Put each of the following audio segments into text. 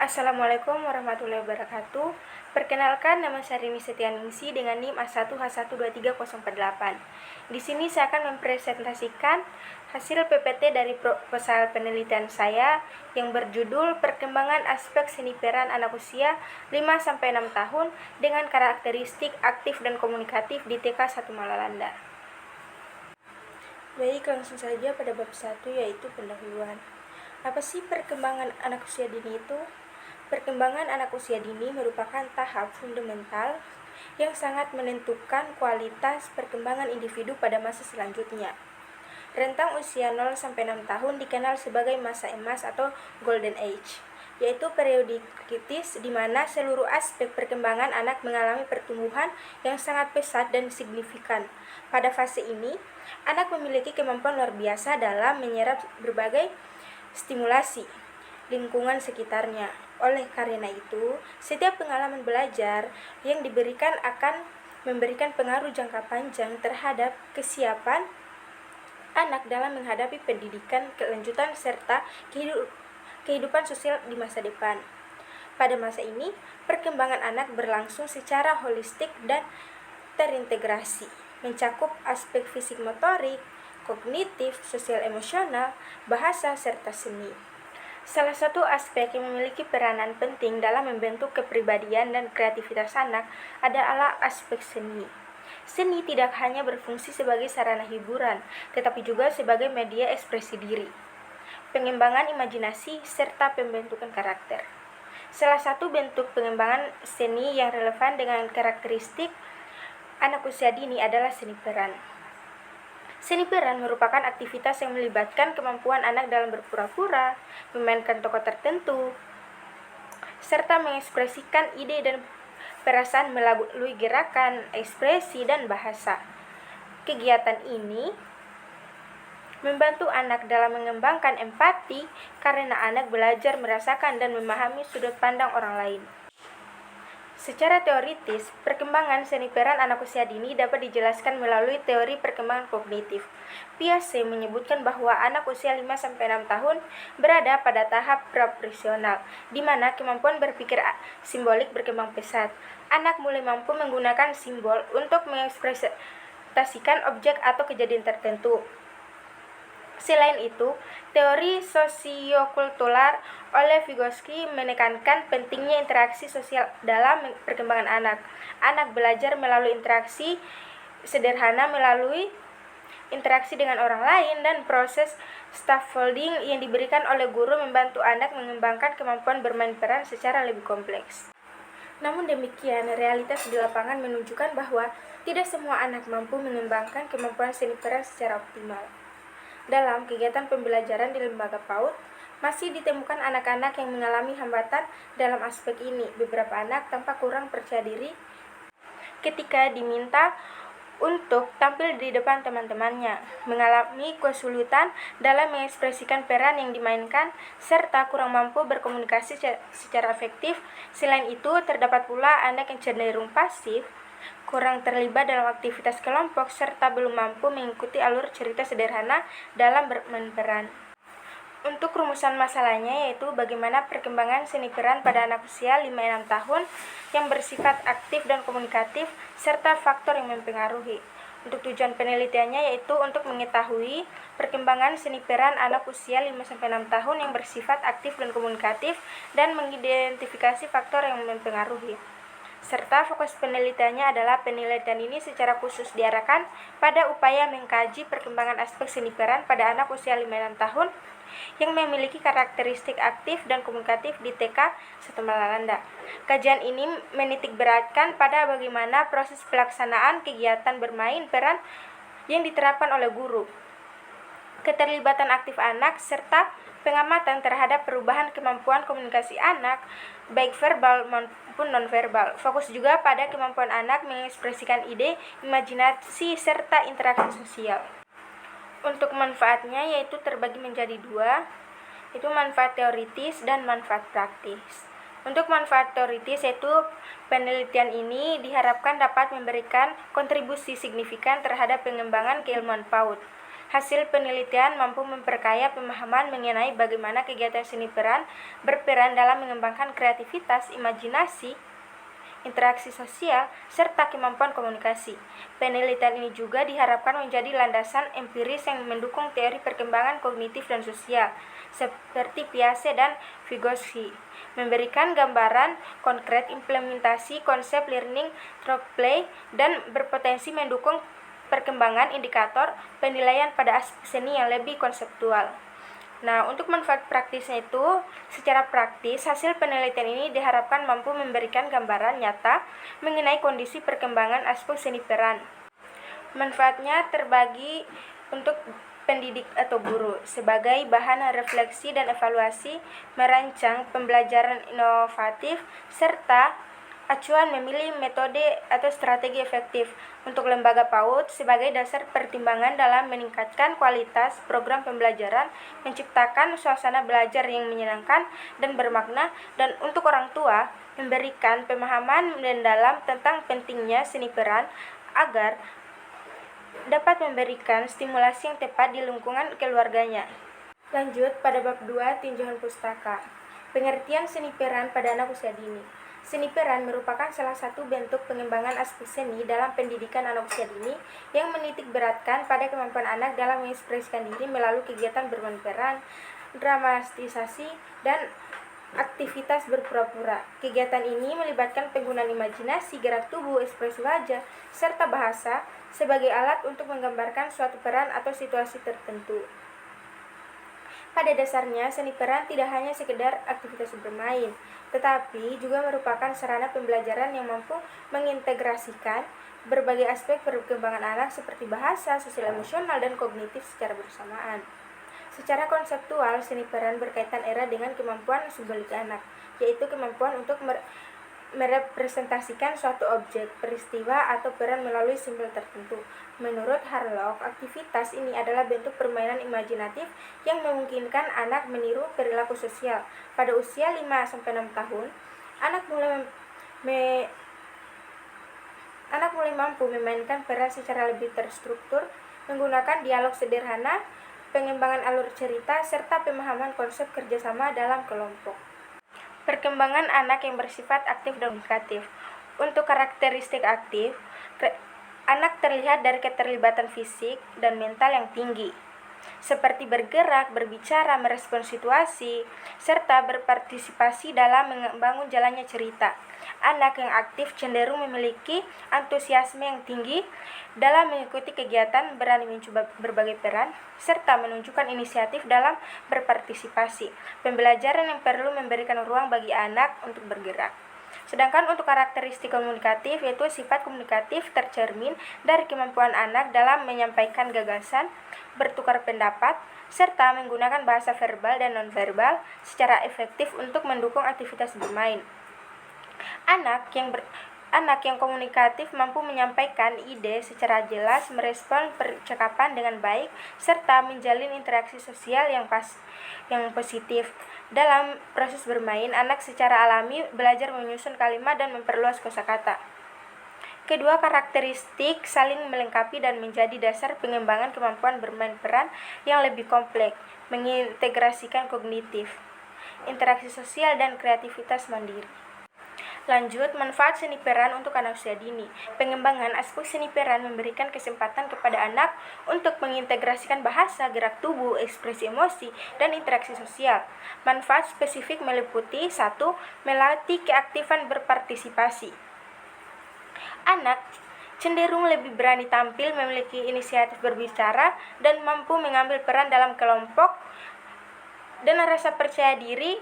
Assalamualaikum warahmatullahi wabarakatuh. Perkenalkan, nama saya Rini Setianingsi dengan NIM A1H12308. Di sini saya akan mempresentasikan hasil PPT dari proposal penelitian saya yang berjudul Perkembangan Aspek Seni Peran Anak Usia 5-6 tahun dengan Karakteristik Aktif dan Komunikatif di TK 1 Malalanda. Baik, langsung saja pada bab 1, yaitu pendahuluan. Apa sih perkembangan anak usia dini itu? Perkembangan anak usia dini merupakan tahap fundamental yang sangat menentukan kualitas perkembangan individu pada masa selanjutnya. Rentang usia 0-6 tahun dikenal sebagai masa emas atau golden age, yaitu periode kritis di mana seluruh aspek perkembangan anak mengalami pertumbuhan yang sangat pesat dan signifikan. Pada fase ini, anak memiliki kemampuan luar biasa dalam menyerap berbagai stimulasi lingkungan sekitarnya. Oleh karena itu, setiap pengalaman belajar yang diberikan akan memberikan pengaruh jangka panjang terhadap kesiapan anak dalam menghadapi pendidikan kelanjutan serta kehidupan sosial di masa depan. Pada masa ini, perkembangan anak berlangsung secara holistik dan terintegrasi, mencakup aspek fisik motorik, kognitif, sosial emosional, bahasa, serta seni. Salah satu aspek yang memiliki peranan penting dalam membentuk kepribadian dan kreativitas anak adalah aspek seni. Seni tidak hanya berfungsi sebagai sarana hiburan, tetapi juga sebagai media ekspresi diri, pengembangan imajinasi, serta pembentukan karakter. Salah satu bentuk pengembangan seni yang relevan dengan karakteristik anak usia dini adalah seni peran. Seni peran merupakan aktivitas yang melibatkan kemampuan anak dalam berpura-pura, memainkan tokoh tertentu, serta mengekspresikan ide dan perasaan melalui gerakan, ekspresi, dan bahasa. Kegiatan ini membantu anak dalam mengembangkan empati karena anak belajar merasakan dan memahami sudut pandang orang lain. Secara teoritis, perkembangan seni peran anak usia dini dapat dijelaskan melalui teori perkembangan kognitif. Piaget menyebutkan bahwa anak usia 5-6 tahun berada pada tahap pra-operasional, di mana kemampuan berpikir simbolik berkembang pesat. Anak mulai mampu menggunakan simbol untuk mengekspresikan objek atau kejadian tertentu. Selain itu, teori sosiokultural oleh Vygotsky menekankan pentingnya interaksi sosial dalam perkembangan anak. Anak belajar melalui interaksi sederhana melalui interaksi dengan orang lain, dan proses scaffolding yang diberikan oleh guru membantu anak mengembangkan kemampuan bermain peran secara lebih kompleks. Namun demikian, realitas di lapangan menunjukkan bahwa tidak semua anak mampu mengembangkan kemampuan seni peran secara optimal. Dalam kegiatan pembelajaran di lembaga PAUD, masih ditemukan anak-anak yang mengalami hambatan dalam aspek ini. Beberapa anak tampak kurang percaya diri ketika diminta untuk tampil di depan teman-temannya, mengalami kesulitan dalam mengekspresikan peran yang dimainkan, serta kurang mampu berkomunikasi secara efektif. Selain itu, terdapat pula anak yang cenderung pasif, kurang terlibat dalam aktivitas kelompok, serta belum mampu mengikuti alur cerita sederhana dalam bermain peran. Untuk rumusan masalahnya, yaitu bagaimana perkembangan seni peran pada anak usia 5-6 tahun yang bersifat aktif dan komunikatif, serta faktor yang mempengaruhi. Untuk tujuan penelitiannya yaitu untuk mengetahui perkembangan seni peran anak usia 5-6 tahun yang bersifat aktif dan komunikatif, dan mengidentifikasi faktor yang mempengaruhi. Serta fokus penelitiannya adalah penelitian ini secara khusus diarahkan pada upaya mengkaji perkembangan aspek seni peran pada anak usia 5-6 tahun yang memiliki karakteristik aktif dan komunikatif di TK 1 Malalanda. Kajian ini menitik beratkan pada bagaimana proses pelaksanaan kegiatan bermain peran yang diterapkan oleh guru, keterlibatan aktif anak, serta pengamatan terhadap perubahan kemampuan komunikasi anak, baik verbal maupun nonverbal. Fokus juga pada kemampuan anak mengekspresikan ide, imajinasi, serta interaksi sosial. Untuk manfaatnya yaitu terbagi menjadi dua, yaitu manfaat teoritis dan manfaat praktis. Untuk manfaat teoritis yaitu penelitian ini diharapkan dapat memberikan kontribusi signifikan terhadap pengembangan keilmuan PAUD. Hasil penelitian mampu memperkaya pemahaman mengenai bagaimana kegiatan seni peran berperan dalam mengembangkan kreativitas, imajinasi, interaksi sosial, serta kemampuan komunikasi. Penelitian ini juga diharapkan menjadi landasan empiris yang mendukung teori perkembangan kognitif dan sosial, seperti Piaget dan Vygotsky, memberikan gambaran konkret implementasi konsep learning through play dan berpotensi mendukung perkembangan indikator penilaian pada aspek seni yang lebih konseptual. Nah, untuk manfaat praktisnya itu, secara praktis, hasil penelitian ini diharapkan mampu memberikan gambaran nyata mengenai kondisi perkembangan aspek seni peran. Manfaatnya terbagi untuk pendidik atau guru sebagai bahan refleksi dan evaluasi, merancang pembelajaran inovatif, serta acuan memilih metode atau strategi efektif. Untuk lembaga PAUD sebagai dasar pertimbangan dalam meningkatkan kualitas program pembelajaran, menciptakan suasana belajar yang menyenangkan dan bermakna, dan untuk orang tua memberikan pemahaman mendalam tentang pentingnya seni peran agar dapat memberikan stimulasi yang tepat di lingkungan keluarganya. Lanjut pada bab 2, tinjauan pustaka. Pengertian seni peran pada anak usia dini. Seni peran merupakan salah satu bentuk pengembangan aspek seni dalam pendidikan anak usia dini yang menitik beratkan pada kemampuan anak dalam mengekspresikan diri melalui kegiatan bermain peran, dramatisasi, dan aktivitas berpura-pura. Kegiatan ini melibatkan penggunaan imajinasi, gerak tubuh, ekspresi wajah, serta bahasa sebagai alat untuk menggambarkan suatu peran atau situasi tertentu. Pada dasarnya, seni peran tidak hanya sekedar aktivitas bermain, tetapi juga merupakan sarana pembelajaran yang mampu mengintegrasikan berbagai aspek perkembangan anak seperti bahasa, sosial, emosional, dan kognitif secara bersamaan. Secara konseptual, seni peran berkaitan erat dengan kemampuan simbolik anak, yaitu kemampuan untuk merepresentasikan suatu objek, peristiwa, atau peran melalui simbol tertentu. Menurut Harlock, aktivitas ini adalah bentuk permainan imajinatif yang memungkinkan anak meniru perilaku sosial. Pada usia 5-6 tahun, anak mulai mampu memainkan peran secara lebih terstruktur, menggunakan dialog sederhana, pengembangan alur cerita, serta pemahaman konsep kerjasama dalam kelompok. Perkembangan anak yang bersifat aktif dan komunikatif. Untuk karakteristik aktif, anak terlihat dari keterlibatan fisik dan mental yang tinggi, seperti bergerak, berbicara, merespons situasi, serta berpartisipasi dalam membangun jalannya cerita. Anak yang aktif cenderung memiliki antusiasme yang tinggi dalam mengikuti kegiatan, berani mencoba berbagai peran, serta menunjukkan inisiatif dalam berpartisipasi. Pembelajaran yang perlu memberikan ruang bagi anak untuk bergerak. Sedangkan untuk karakteristik komunikatif, yaitu sifat komunikatif tercermin dari kemampuan anak dalam menyampaikan gagasan, bertukar pendapat, serta menggunakan bahasa verbal dan nonverbal secara efektif untuk mendukung aktivitas bermain. Anak yang komunikatif mampu menyampaikan ide secara jelas, merespon percakapan dengan baik, serta menjalin interaksi sosial yang positif. Dalam proses bermain, anak secara alami belajar menyusun kalimat dan memperluas kosakata. Kedua karakteristik saling melengkapi dan menjadi dasar pengembangan kemampuan bermain peran yang lebih kompleks, mengintegrasikan kognitif, interaksi sosial, dan kreativitas mandiri. Lanjut, manfaat seni peran untuk anak usia dini. Pengembangan aspek seni peran memberikan kesempatan kepada anak untuk mengintegrasikan bahasa, gerak tubuh, ekspresi emosi, dan interaksi sosial. Manfaat spesifik meliputi 1. Melatih keaktifan berpartisipasi. Anak cenderung lebih berani tampil, memiliki inisiatif berbicara, dan mampu mengambil peran dalam kelompok dan rasa percaya diri.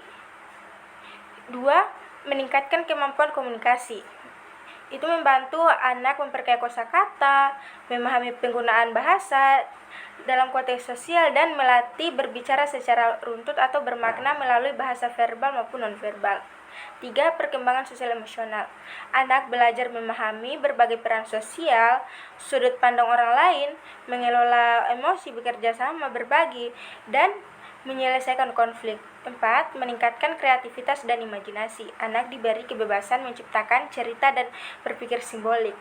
2. Meningkatkan kemampuan komunikasi. Itu membantu anak memperkaya kosakata, memahami penggunaan bahasa dalam konteks sosial, dan melatih berbicara secara runtut atau bermakna melalui bahasa verbal maupun nonverbal. 3. Perkembangan sosial emosional. Anak belajar memahami berbagai peran sosial, sudut pandang orang lain, mengelola emosi, bekerja sama, berbagi, dan menyelesaikan konflik. 4. Meningkatkan kreativitas dan imajinasi. Anak diberi kebebasan menciptakan cerita dan berpikir simbolik.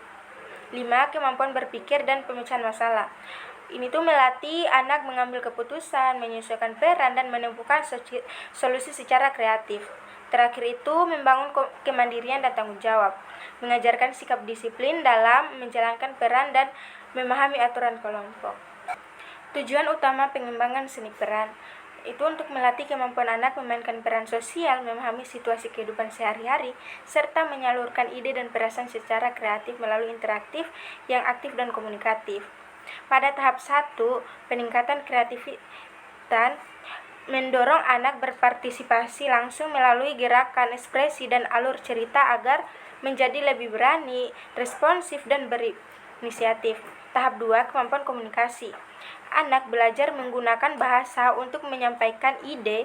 5. Kemampuan berpikir dan pemecahan masalah. Ini tuh melatih anak mengambil keputusan, menyesuaikan peran, dan menemukan solusi secara kreatif. Terakhir itu membangun kemandirian dan tanggung jawab, mengajarkan sikap disiplin dalam menjalankan peran dan memahami aturan kelompok. Tujuan utama pengembangan seni peran itu untuk melatih kemampuan anak memainkan peran sosial, memahami situasi kehidupan sehari-hari, serta menyalurkan ide dan perasaan secara kreatif melalui interaktif yang aktif dan komunikatif. Pada tahap 1, peningkatan kreativitas mendorong anak berpartisipasi langsung melalui gerakan, ekspresi, dan alur cerita agar menjadi lebih berani, responsif, dan berinisiatif. Tahap 2, kemampuan komunikasi. Anak belajar menggunakan bahasa untuk menyampaikan ide,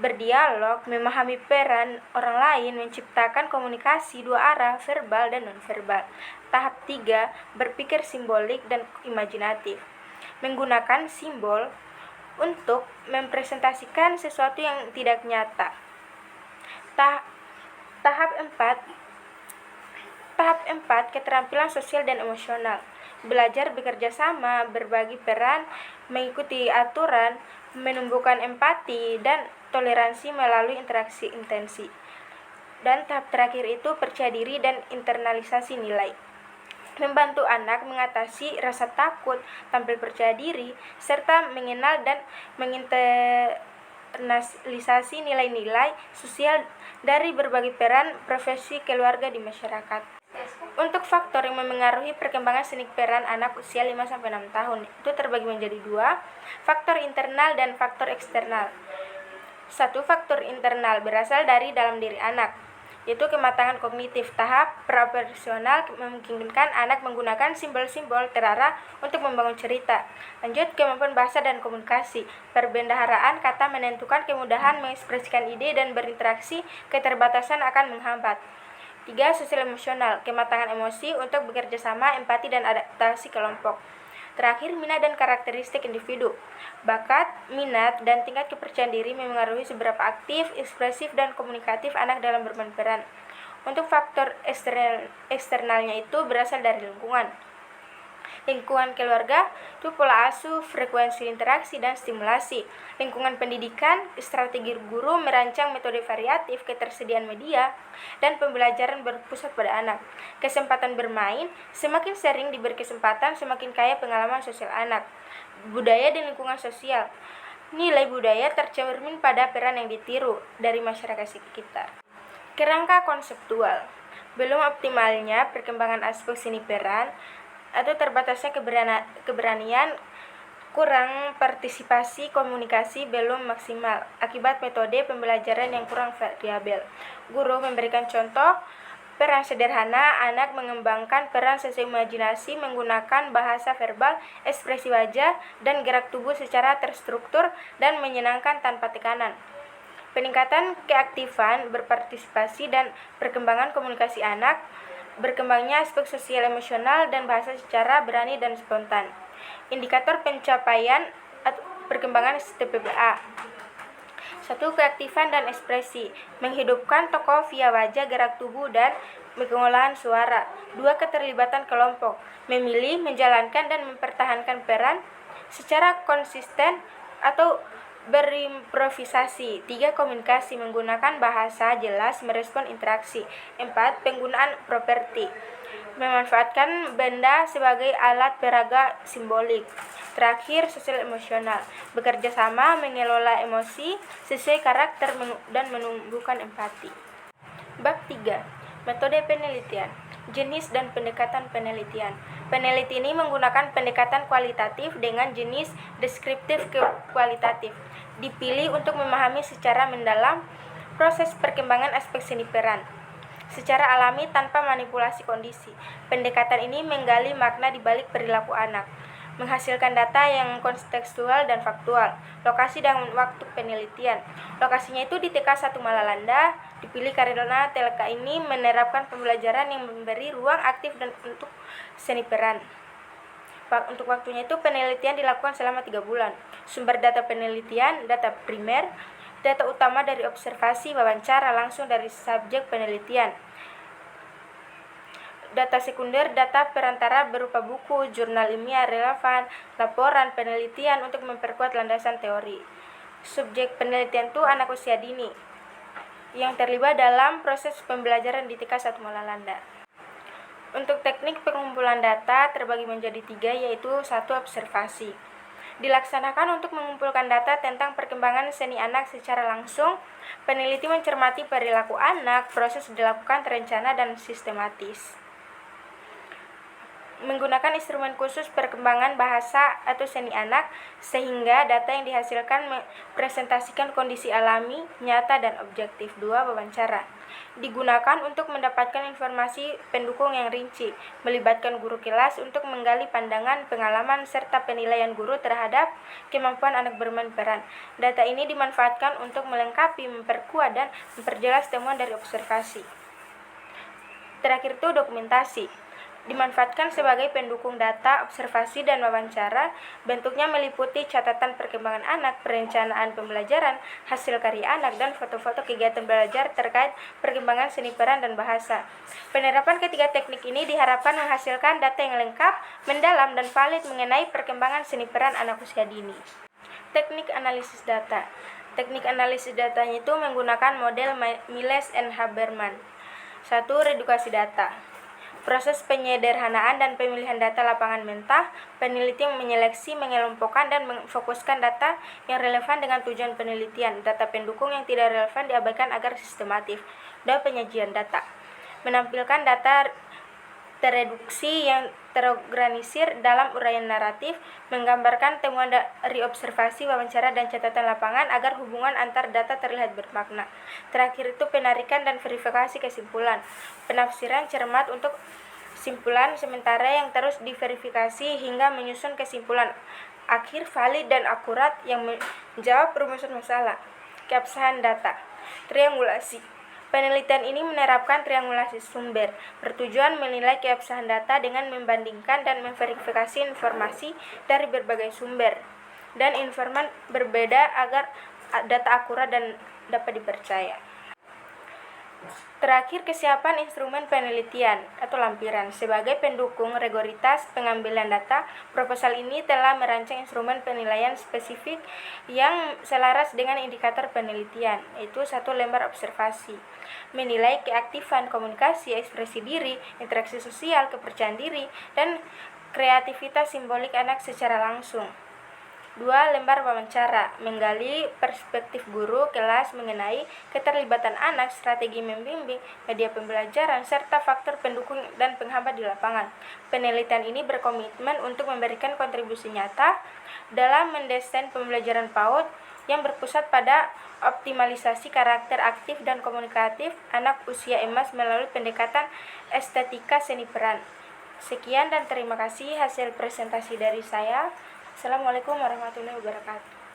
berdialog, memahami peran orang lain, menciptakan komunikasi dua arah, verbal dan nonverbal. Tahap 3, berpikir simbolik dan imajinatif. Menggunakan simbol untuk mempresentasikan sesuatu yang tidak nyata. Tahap 4, keterampilan sosial dan emosional. Belajar bekerja sama, berbagi peran, mengikuti aturan, menumbuhkan empati dan toleransi melalui interaksi intensi. Dan tahap terakhir itu percaya diri dan internalisasi nilai. Membantu anak mengatasi rasa takut, tampil percaya diri, serta mengenal dan menginternalisasi nilai-nilai sosial dari berbagai peran, profesi, keluarga di masyarakat. Untuk faktor yang memengaruhi perkembangan seni peran anak usia 5-6 tahun itu terbagi menjadi 2, faktor internal dan faktor eksternal. 1. Faktor internal berasal dari dalam diri anak, yaitu kematangan kognitif. Tahap praoperasional memungkinkan anak menggunakan simbol-simbol terarah untuk membangun cerita. Lanjut, kemampuan bahasa dan komunikasi. Perbendaharaan kata menentukan kemudahan mengekspresikan ide dan berinteraksi, keterbatasan akan menghambat. 3. Sosial emosional, kematangan emosi untuk bekerja sama, empati, dan adaptasi kelompok. Terakhir, minat dan karakteristik individu. Bakat, minat, dan tingkat kepercayaan diri memengaruhi seberapa aktif, ekspresif, dan komunikatif anak dalam bermain peran. Untuk faktor eksternalnya itu berasal dari lingkungan. Lingkungan keluarga itu pola asuh, frekuensi interaksi, dan stimulasi. Lingkungan pendidikan, strategi guru merancang metode variatif, ketersediaan media, dan pembelajaran berpusat pada anak. Kesempatan bermain, semakin sering diberi kesempatan, semakin kaya pengalaman sosial anak. Budaya dan lingkungan sosial. Nilai budaya tercermin pada peran yang ditiru dari masyarakat sekitar. Kerangka konseptual. Belum optimalnya perkembangan aspek seni peran atau terbatasnya keberanian, kurang partisipasi komunikasi belum maksimal akibat metode pembelajaran yang kurang variabel. Guru memberikan contoh peran sederhana, anak mengembangkan peran sesuai imajinasi menggunakan bahasa verbal, ekspresi wajah, dan gerak tubuh secara terstruktur dan menyenangkan tanpa tekanan. Peningkatan keaktifan, berpartisipasi, dan perkembangan komunikasi anak, berkembangnya aspek sosial emosional dan bahasa secara berani dan spontan. Indikator pencapaian atau perkembangan TPBA. 1. Keaktifan dan ekspresi, menghidupkan tokoh via wajah, gerak tubuh, dan pengolahan suara. 2. Keterlibatan kelompok, memilih, menjalankan, dan mempertahankan peran secara konsisten atau berimprovisasi. 3. Komunikasi, menggunakan bahasa jelas, merespon interaksi. 4. Penggunaan properti, memanfaatkan benda sebagai alat peraga simbolik. Terakhir, sosial emosional, bekerja sama, mengelola emosi sesuai karakter dan menumbuhkan empati. Bab 3. Metode penelitian, jenis dan pendekatan penelitian. Peneliti ini menggunakan pendekatan kualitatif dengan jenis deskriptif kualitatif. Dipilih untuk memahami secara mendalam proses perkembangan aspek seni peran secara alami tanpa manipulasi kondisi. Pendekatan ini menggali makna di balik perilaku anak, menghasilkan data yang kontekstual dan faktual. Lokasi dan waktu penelitian. Lokasinya itu di TK1 Malalanda, dipilih karena TK ini menerapkan pembelajaran yang memberi ruang aktif dan untuk seni peran. Untuk waktunya itu penelitian dilakukan selama 3 bulan. Sumber data penelitian, data primer, data utama dari observasi, wawancara langsung dari subjek penelitian. Data sekunder, data perantara berupa buku, jurnal ilmiah relevan, laporan, penelitian untuk memperkuat landasan teori. Subjek penelitian itu anak usia dini yang terlibat dalam proses pembelajaran di TK 1 Malalanda. Untuk teknik pengumpulan data terbagi menjadi 3, yaitu 1. Observasi. Dilaksanakan untuk mengumpulkan data tentang perkembangan seni anak secara langsung. Peneliti mencermati perilaku anak, proses dilakukan terencana dan sistematis. Menggunakan instrumen khusus perkembangan bahasa atau seni anak, sehingga data yang dihasilkan mempresentasikan kondisi alami, nyata, dan objektif. 2. Wawancara. Digunakan untuk mendapatkan informasi pendukung yang rinci, melibatkan guru kelas untuk menggali pandangan, pengalaman, serta penilaian guru terhadap kemampuan anak bermain peran. Data ini dimanfaatkan untuk melengkapi, memperkuat, dan memperjelas temuan dari observasi. Terakhir itu dokumentasi. Dimanfaatkan sebagai pendukung data, observasi, dan wawancara. Bentuknya meliputi catatan perkembangan anak, perencanaan pembelajaran, hasil karya anak, dan foto-foto kegiatan belajar terkait perkembangan seni peran dan bahasa. Penerapan ketiga teknik ini diharapkan menghasilkan data yang lengkap, mendalam, dan valid mengenai perkembangan seni peran anak usia dini. Teknik analisis data. Teknik analisis datanya itu menggunakan model Miles and Habermas. 1. Redukasi data. Proses penyederhanaan dan pemilihan data lapangan mentah. Peneliti menyeleksi, mengelompokkan, dan memfokuskan data yang relevan dengan tujuan penelitian. Data pendukung yang tidak relevan diabaikan agar sistematif. 2. Penyajian data. Menampilkan data tereduksi yang terorganisir dalam uraian naratif, menggambarkan temuan dari observasi, wawancara, dan catatan lapangan agar hubungan antar data terlihat bermakna. Terakhir itu penarikan dan verifikasi kesimpulan. Penafsiran cermat untuk simpulan sementara yang terus diverifikasi hingga menyusun kesimpulan akhir valid dan akurat yang menjawab rumusan masalah. Keabsahan data. Triangulasi. Penelitian ini menerapkan triangulasi sumber, bertujuan menilai keabsahan data dengan membandingkan dan memverifikasi informasi dari berbagai sumber dan informan berbeda agar data akurat dan dapat dipercaya. Terakhir, kesiapan instrumen penelitian atau lampiran. Sebagai pendukung rigoritas pengambilan data, proposal ini telah merancang instrumen penilaian spesifik yang selaras dengan indikator penelitian, yaitu 1. Lembar observasi. Menilai keaktifan komunikasi, ekspresi diri, interaksi sosial, kepercayaan diri, dan kreativitas simbolik anak secara langsung. 2. Lembar wawancara. Menggali perspektif guru kelas mengenai keterlibatan anak, strategi membimbing, media pembelajaran, serta faktor pendukung dan penghambat di lapangan. Penelitian ini berkomitmen untuk memberikan kontribusi nyata dalam mendesain pembelajaran PAUD yang berpusat pada optimalisasi karakter aktif dan komunikatif anak usia emas melalui pendekatan estetika seni peran. Sekian dan terima kasih hasil presentasi dari saya. Assalamualaikum warahmatullahi wabarakatuh.